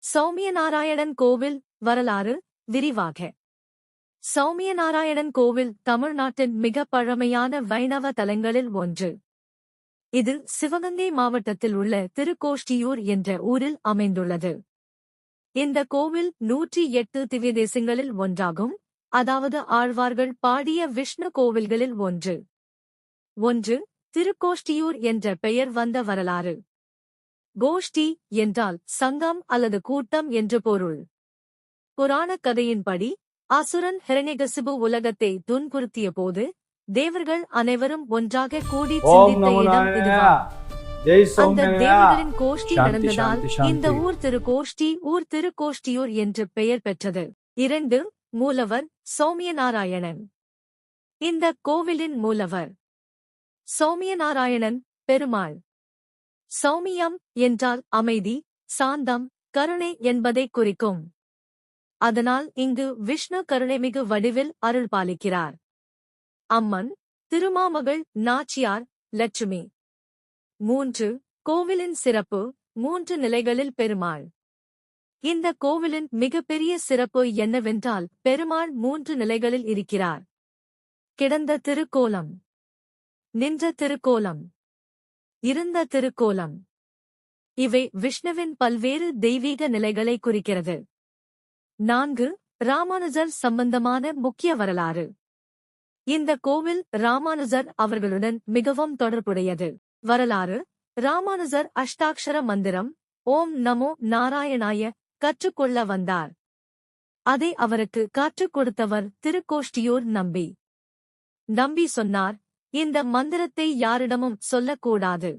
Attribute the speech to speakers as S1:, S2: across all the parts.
S1: சௌமியநாராயணன் கோவில் வரலாறு விரிவாக. சௌமியநாராயணன் கோவில் தமிழ்நாட்டின் மிக பழமையான வைணவ தலங்களில் ஒன்று. இது சிவகங்கை மாவட்டத்தில் உள்ள திருக்கோஷ்டியூர் என்ற ஊரில் அமைந்துள்ளது. இந்த கோவில் 108 திவ்யதேசங்களில் ஒன்றாகும், அதாவது ஆழ்வார்கள் பாடிய விஷ்ணு கோவில்களில் ஒன்று. திருக்கோஷ்டியூர் என்ற பெயர் வந்த வரலாறு. கோஷ்டி என்றால் சங்கம் அல்லது கூட்டம் என்று பொருள். புராணக் கதையின்படி அசுரன் ஹிரண்யகசிபு உலகத்தை துன்புறுத்திய போது தேவர்கள் அனைவரும் ஒன்றாக கூடி சிந்தித்த இடம் இதுவான். அந்த தேவர்களின் கோஷ்டி நடந்ததால் இந்த ஊர் திருக்கோஷ்டியூர் என்று பெயர் பெற்றது. 2. மூலவர் சௌமியநாராயணன். இந்த கோவிலின் மூலவர் சௌமியநாராயணன் பெருமாள். சௌமியம் என்றால் அமைதி, சாந்தம், கருணை என்பதை குறிக்கும். அதனால் இங்கு விஷ்ணு கருணைமிகு வடிவில் அருள் பாலிக்கிறார். அம்மன் திருமாமகள் நாச்சியார் லட்சுமி. 3. கோவிலின் சிறப்பு. 3 நிலைகளில் பெருமாள். இந்த கோவிலின் மிகப்பெரிய சிறப்பு என்னவென்றால் பெருமாள் 3 நிலைகளில் இருக்கிறார். கிடந்த திருக்கோலம், நின்ற திருக்கோலம், இருந்த திருக்கோலம். இவை விஷ்ணுவின் பல்வேறு தெய்வீக நிலைகளை குறிக்கிறது. 4. ராமானுஜர் சம்பந்தமான முக்கிய வரலாறு. இந்த கோவில் ராமானுஜர் அவர்களுடன் மிகவும் தொடர்புடையது. வரலாறு. ராமானுஜர் அஷ்டாக்ஷர மந்திரம் ஓம் நமோ நாராயணாய கற்றுக்கொள்ள வந்தார். அதை அவருக்கு கற்றுக் கொடுத்தவர் திருக்கோஷ்டியூர் நம்பி. நம்பி சொன்னார், இந்த மந்திரத்தை யாரிடமும் சொல்லக்கூடாது.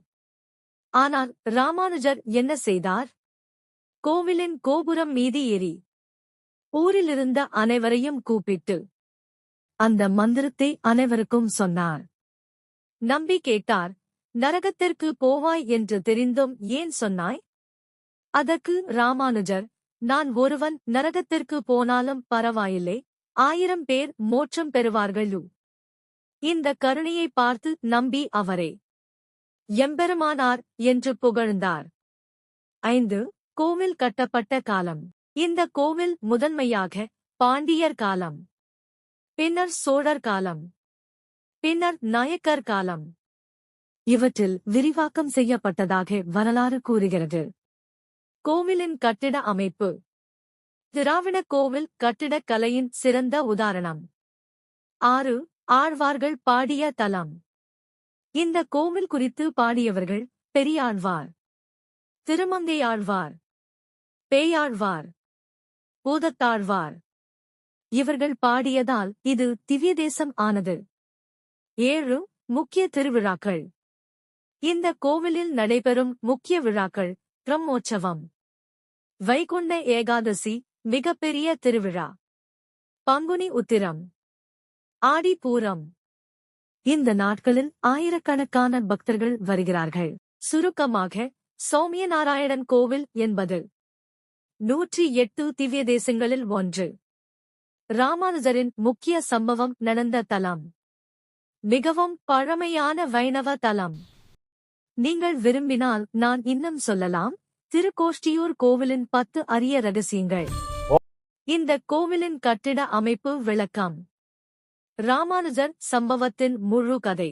S1: ஆனால் ராமானுஜர் என்ன செய்தார்? கோவிலின் கோபுரம் மீது ஏறி ஊரிலிருந்த அனைவரையும் கூப்பிட்டு அந்த மந்திரத்தை அனைவருக்கும் சொன்னார். நம்பி கேட்டார், நரகத்திற்கு போவாய் என்று தெரிந்தும் ஏன் சொன்னாய்? அதற்கு ராமானுஜர், நான் ஒருவன் நரகத்திற்கு போனாலும் பரவாயில்லை, 1000 பேர் மோட்சம் பெறுவார்கள். இந்த கருணையை பார்த்து நம்பி அவரே எம்பெருமானார் என்று புகழ்ந்தார். 5. கோவில் கட்டப்பட்ட காலம். இந்த கோவில் முதன்மையாக பாண்டியர் காலம், பின்னர் சோழர் காலம், பின்னர் நாயக்கர் காலம் இவற்றில் விரிவாக்கம் செய்யப்பட்டதாக வரலாறு கூறுகிறது. கோவிலின் கட்டிட அமைப்பு. திராவிட கோவில் கட்டிடக் கலையின் சிறந்த உதாரணம். 6. ஆழ்வார்கள் பாடிய தலம். இந்த கோவில் குறித்து பாடியவர்கள் பெரியாழ்வார், திருமங்கையாழ்வார், பேயாழ்வார், பூதத்தாழ்வார். இவர்கள் பாடியதால் இது திவ்யதேசம் ஆனது. 7. முக்கிய திருவிழாக்கள். இந்த கோவிலில் நடைபெறும் முக்கிய விழாக்கள். பிரம்மோற்சவம், வைகுண்ட ஏகாதசி மிகப்பெரிய திருவிழா, பங்குனி உத்திரம், ஆடி பூரம். இந்த நாட்களில் ஆயிரக்கணக்கான பக்தர்கள் வருகிறார்கள். சுருக்கமாக, சௌமியநாராயணன் கோவில் என்பது 108 திவ்யதேசங்களில் ஒன்று. ராமானுஜரின் முக்கிய சம்பவம் நடந்த தலம். மிகவும் பழமையான வைணவ தலம். நீங்கள் விரும்பினால் நான் இன்னும் சொல்லலாம். திருக்கோஷ்டியூர் கோவிலின் 10 அரிய ரகசியங்கள். இந்த கோவிலின் கட்டிட அமைப்பு விளக்கம். ராமானுஜர் சம்பவத்தின் முழு கதை.